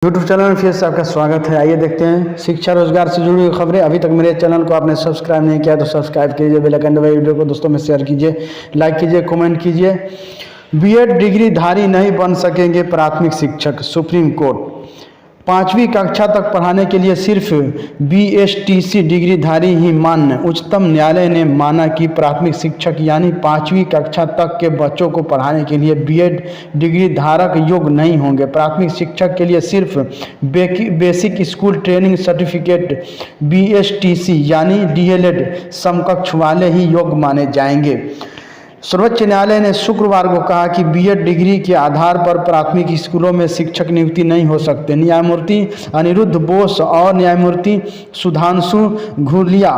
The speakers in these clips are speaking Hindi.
यूट्यूब चैनल में फिर से आपका स्वागत है। आइए देखते हैं शिक्षा रोजगार से जुड़ी हुई खबरें। अभी तक मेरे चैनल को आपने सब्सक्राइब नहीं किया तो सब्सक्राइब कीजिए, बेल आइकन दबाइए, वीडियो को दोस्तों में शेयर कीजिए, लाइक कीजिए, कमेंट कीजिए। बीएड डिग्रीधारी नहीं बन सकेंगे प्राथमिक शिक्षक, सुप्रीम कोर्ट। 5वीं कक्षा तक पढ़ाने के लिए सिर्फ बीएसटीसी डिग्रीधारी ही मान्य। उच्चतम न्यायालय ने माना कि प्राथमिक शिक्षक यानी 5वीं कक्षा तक के बच्चों को पढ़ाने के लिए बीएड डिग्री धारक योग्य नहीं होंगे। प्राथमिक शिक्षक के लिए सिर्फ basic school training certificate BSTC यानी डीएलएड समकक्ष वाले ही योग्य माने जाएंगे। सर्वोच्च न्यायालय ने शुक्रवार को कहा कि बीएड डिग्री के आधार पर प्राथमिक स्कूलों में शिक्षक नियुक्ति नहीं हो सकते। न्यायमूर्ति अनिरुद्ध बोस और न्यायमूर्ति सुधांशु घुलिया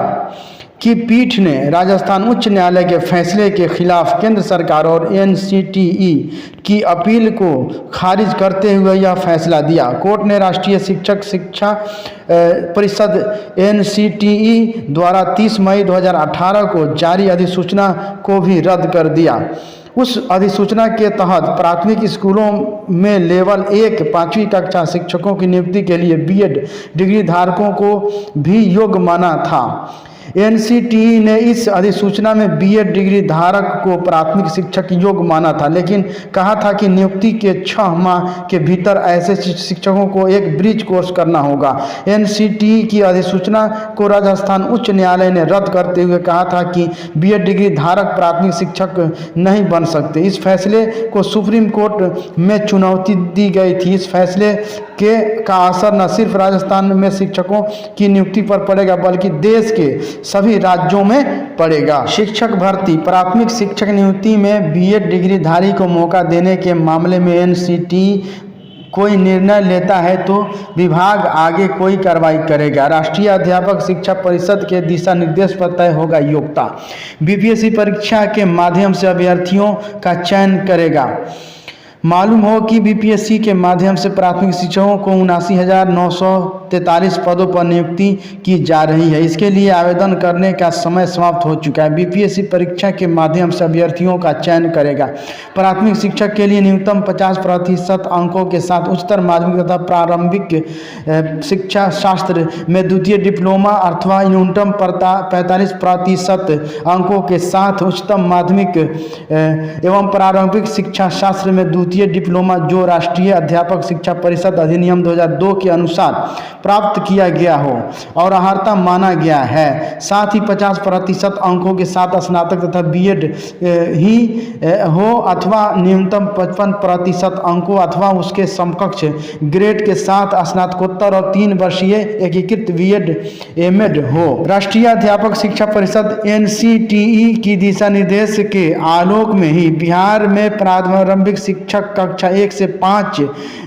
की पीठ ने राजस्थान उच्च न्यायालय के फैसले के खिलाफ केंद्र सरकार और एनसीटीई की अपील को खारिज करते हुए यह फैसला दिया। कोर्ट ने राष्ट्रीय शिक्षक शिक्षा परिषद एनसीटीई द्वारा 30 मई 2018 को जारी अधिसूचना को भी रद्द कर दिया। उस अधिसूचना के तहत प्राथमिक स्कूलों में लेवल 1 5वीं कक्षा शिक्षकों की नियुक्ति के लिए बीएड डिग्री धारकों को भी योग्य माना था। एनसीटीई ने इस अधिसूचना में बीएड डिग्री धारक को प्राथमिक शिक्षक योग्य माना था, लेकिन कहा था कि नियुक्ति के 6 माह के भीतर ऐसे शिक्षकों को एक ब्रिज कोर्स करना होगा। एनसीटीई की अधिसूचना को राजस्थान उच्च न्यायालय ने रद्द करते हुए कहा था कि बीएड डिग्री धारक प्राथमिक शिक्षक नहीं बन सकते। इस फैसले को सुप्रीम कोर्ट में चुनौती दी गई थी। इस फैसले का असर न सिर्फ राजस्थान में शिक्षकों की नियुक्ति पर पड़ेगा बल्कि देश के सभी राज्यों में पड़ेगा। शिक्षक भर्ती। प्राथमिक शिक्षक नियुक्ति में बीएड डिग्रीधारी को मौका देने के मामले में एनसीटीई कोई निर्णय लेता है तो विभाग आगे कोई कार्रवाई करेगा। राष्ट्रीय अध्यापक शिक्षा परिषद के दिशा निर्देश पर तय होगा योग्यता। बीपीएससी परीक्षा के माध्यम से अभ्यर्थियों का चयन करेगा। मालूम हो कि बीपीएससी के माध्यम से प्राथमिक शिक्षकों को 79,943 पदों पर नियुक्ति की जा रही है। इसके लिए आवेदन करने का समय समाप्त हो चुका है। बीपीएससी परीक्षा के माध्यम से अभ्यर्थियों का चयन करेगा। प्राथमिक शिक्षक के लिए न्यूनतम 50% अंकों के साथ उच्चतर माध्यमिक तथा प्रारंभिक शिक्षा शास्त्र में द्वितीय डिप्लोमा अथवा न्यूनतम 45% अंकों के साथ उच्चतम माध्यमिक एवं प्रारंभिक शिक्षा शास्त्र में द्वितीय डिप्लोमा जो राष्ट्रीय अध्यापक शिक्षा परिषद अधिनियम 2002 के अनुसार प्राप्त किया गया हो और अर्हता माना गया है। साथ ही 50% अंकों के साथ स्नातक तथा बीएड ही हो अथवा न्यूनतम 55% अंकों अथवा उसके समकक्ष ग्रेड के साथ स्नातकोत्तर और 3 वर्षीय एकीकृत बीएड एमएड हो। राष्ट्रीय अध्यापक शिक्षा परिषद एनसीटीई की दिशा निर्देश के आलोक में ही बिहार में प्रारंभिक शिक्षक कक्षा 1 से 5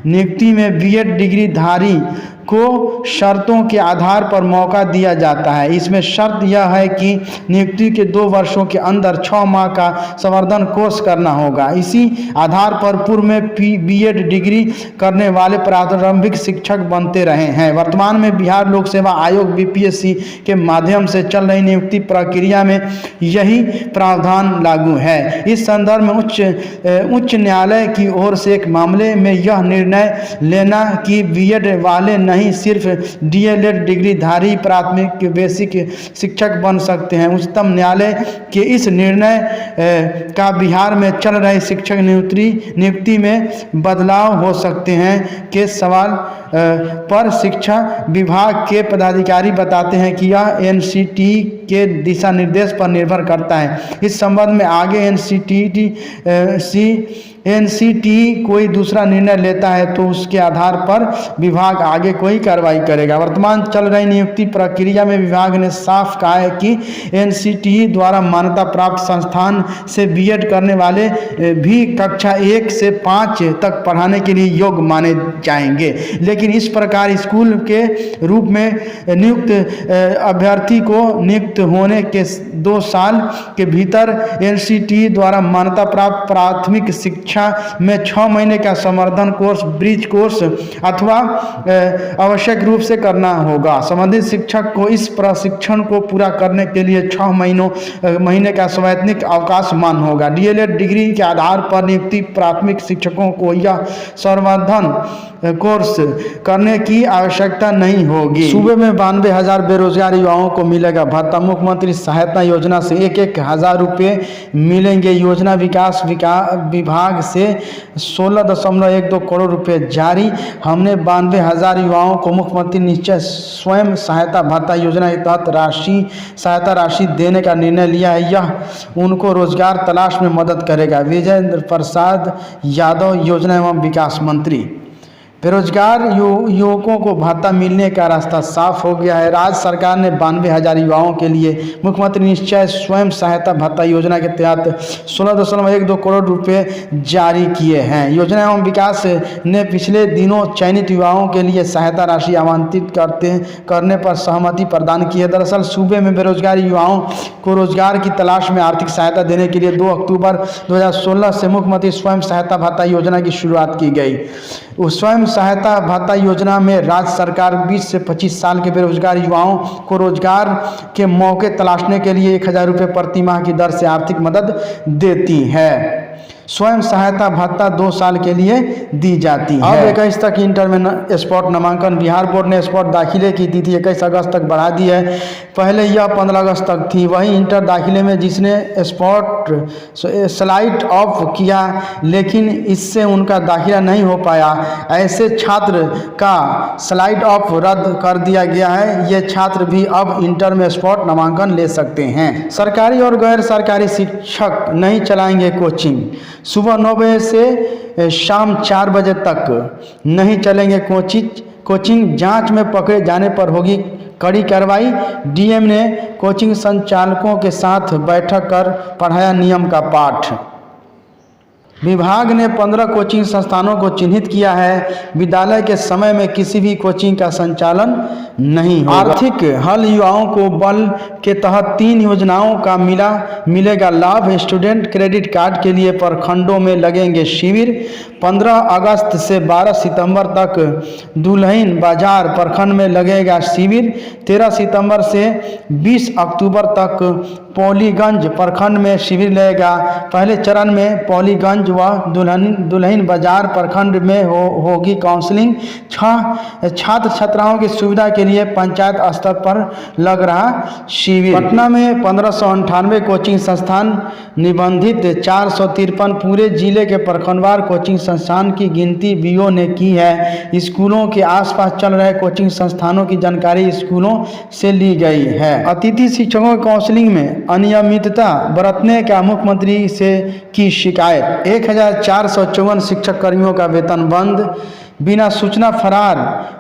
नियुक्ति में बीएड डिग्रीधारी को शर्तों के आधार पर मौका दिया जाता है। इसमें शर्त यह है कि नियुक्ति के 2 वर्षों के अंदर 6 माह का संवर्धन कोर्स करना होगा। इसी आधार पर पूर्व में बीएड डिग्री करने वाले प्रारंभिक शिक्षक बनते रहे हैं। वर्तमान में बिहार लोक सेवा आयोग बीपीएससी के माध्यम से चल रही नियुक्ति प्रक्रिया में यही प्रावधान लागू है। इस संदर्भ में उच्च न्यायालय की ओर से एक मामले में यह निर्णय लेना कि बीएड वाले नहीं सिर्फ डीएलएड डिग्रीधारी प्राथमिक बेसिक शिक्षक बन सकते हैं। उच्चतम न्यायालय के इस निर्णय का बिहार में चल रहे शिक्षक नियुक्ति में बदलाव हो सकते हैं के सवाल पर शिक्षा विभाग के पदाधिकारी बताते हैं कि यह एनसीटीई के दिशा निर्देश पर निर्भर करता है। इस संबंध में आगे एनसीटीई कोई दूसरा निर्णय लेता है तो उसके आधार पर विभाग आगे कोई कार्रवाई करेगा। वर्तमान चल रही नियुक्ति प्रक्रिया में विभाग ने साफ कहा है कि एनसीटीई द्वारा मान्यता प्राप्त संस्थान से बीएड करने वाले भी कक्षा 1 से 5 तक पढ़ाने के लिए योग्य माने जाएंगे। लेकिन इस प्रकार स्कूल के रूप में नियुक्त अभ्यर्थी को नियुक्त होने के 2 साल के भीतर एनसीटीई द्वारा मान्यता प्राप्त प्राथमिक शिक्षा में 6 महीने का संवर्धन कोर्स ब्रिज कोर्स अथवा आवश्यक रूप से करना होगा। संबंधित शिक्षक को इस प्रशिक्षण को पूरा करने के लिए 6 महीने का संवैतनिक अवकाश मान होगा। डीएलएड डिग्री के आधार पर नियुक्ति प्राथमिक शिक्षकों को यह संवर्धन कोर्स करने की आवश्यकता नहीं होगी। सूबे में 92,000 बेरोजगार युवाओं को मिलेगा भत्ता। मुख्यमंत्री सहायता योजना से 1,000 रुपये मिलेंगे। योजना विकास विभाग से 16.12 करोड़ रुपए जारी। हमने 92,000 युवाओं को मुख्यमंत्री निश्चय स्वयं सहायता भत्ता योजना के तहत सहायता राशि देने का निर्णय लिया है। यह उनको रोजगार तलाश में मदद करेगा। विजय प्रसाद यादव, योजना एवं विकास मंत्री। बेरोजगार युवकों को भत्ता मिलने का रास्ता साफ हो गया है। राज्य सरकार ने 92,000 युवाओं के लिए मुख्यमंत्री निश्चय स्वयं सहायता भत्ता योजना के तहत 16.12 करोड़ रुपए जारी किए हैं। योजना एवं विकास ने पिछले दिनों चयनित युवाओं के लिए सहायता राशि आवंटित करने पर सहमति प्रदान की है। दरअसल सूबे में बेरोजगार युवाओं को रोजगार की तलाश में आर्थिक सहायता देने के लिए 2 अक्टूबर 2016 से मुख्यमंत्री स्वयं सहायता भत्ता योजना की शुरुआत की गई। स्वयं सहायता भत्ता योजना में राज्य सरकार 20 से 25 साल के बेरोजगार युवाओं को रोजगार के मौके तलाशने के लिए 1,000 रुपये प्रति माह की दर से आर्थिक मदद देती है। स्वयं सहायता भत्ता 2 साल के लिए दी जाती है। अब 21 तक इंटर में स्पॉट नामांकन। बिहार बोर्ड ने स्पॉट दाखिले की तिथि 21 अगस्त तक बढ़ा दी है। पहले यह 15 अगस्त तक थी। वहीं इंटर दाखिले में जिसने स्पॉट स्लाइड ऑफ किया लेकिन इससे उनका दाखिला नहीं हो पाया, ऐसे छात्र का स्लाइड ऑफ रद्द कर दिया गया है। ये छात्र भी अब इंटर में स्पॉट नामांकन ले सकते हैं। सरकारी और गैर सरकारी शिक्षक नहीं चलाएंगे कोचिंग। सुबह 9 बजे से शाम 4 बजे तक नहीं चलेंगे कोचिंग। जांच में पकड़े जाने पर होगी कड़ी कार्रवाई। डीएम ने कोचिंग संचालकों के साथ बैठक कर पढ़ाया नियम का पाठ। विभाग ने 15 कोचिंग संस्थानों को चिन्हित किया है। विद्यालय के समय में किसी भी कोचिंग का संचालन नहीं होगा। आर्थिक हल युवाओं को बल के तहत 3 योजनाओं का मिलेगा लाभ। स्टूडेंट क्रेडिट कार्ड के लिए प्रखंडों में लगेंगे शिविर। 15 अगस्त से 12 सितंबर तक दुल्हिन बाजार प्रखंड में लगेगा शिविर। 13 सितंबर से 20 अक्टूबर तक पौलीगंज प्रखंड में शिविर लगेगा। पहले चरण में पौलीगंज व दुल्हिन बाजार प्रखंड में होगी काउंसलिंग। छात्र छात्राओं की सुविधा के लिए पंचायत स्तर पर लग रहा शिविर। पटना में 1598 कोचिंग संस्थान निबंधित, 453 पूरे जिले के प्रखंडवार कोचिंग संस्थान की गिनती बीओ ने की है। स्कूलों के आसपास चल रहे कोचिंग संस्थानों की जानकारी स्कूलों से ली गई है। अतिथि शिक्षकों की काउंसलिंग में अनियमितता बरतने का मुख्यमंत्री से की शिकायत। 1,454 शिक्षक कर्मियों का वेतन बंद, बिना सूचना फरार।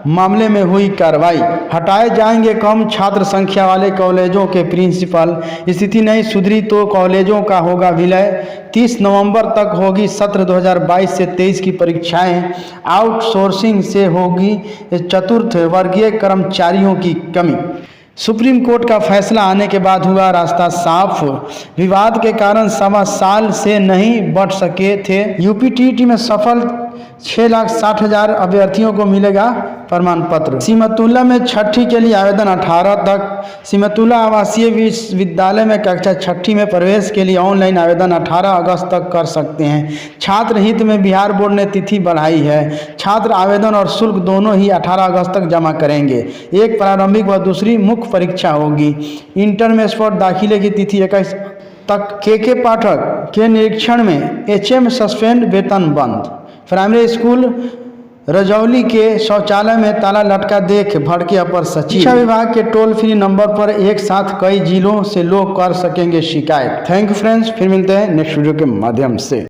मामले में हुई कार्रवाई। हटाए जाएंगे कम छात्र संख्या वाले कॉलेजों के प्रिंसिपल। स्थिति नहीं सुधरी तो कॉलेजों का होगा विलय। 30 नवंबर तक होगी सत्र 2022 से 23 की परीक्षाएं। आउटसोर्सिंग से होगी चतुर्थ वर्गीय कर्मचारियों की कमी। सुप्रीम कोर्ट का फैसला आने के बाद हुआ रास्ता साफ। विवाद के कारण 1.25 साल से नहीं बढ़ सके थे। यूपी टीईटी में सफल 6,60,000 अभ्यर्थियों को मिलेगा प्रमाण पत्र। सिमतुल्ला में छठी के लिए आवेदन 18 तक। सिमतुल्ला आवासीय विश्वविद्यालय में कक्षा 6 में प्रवेश के लिए ऑनलाइन आवेदन 18 अगस्त तक कर सकते हैं। छात्र हित में बिहार बोर्ड ने तिथि बढ़ाई है। छात्र आवेदन और शुल्क दोनों ही 18 अगस्त तक जमा करेंगे। एक प्रारंभिक व दूसरी मुख्य परीक्षा होगी। इंटर में स्पॉट दाखिले की तिथि 21 तक। के पाठक के निरीक्षण में एचएम सस्पेंड, वेतन बंद। प्राइमरी स्कूल रजौली के शौचालय में ताला लटका देख भड़के अपर सचिव। शिक्षा विभाग के टोल फ्री नंबर पर एक साथ कई जिलों से लोग कर सकेंगे शिकायत। थैंक यू फ्रेंड्स, फिर मिलते हैं नेक्स्ट वीडियो के माध्यम से।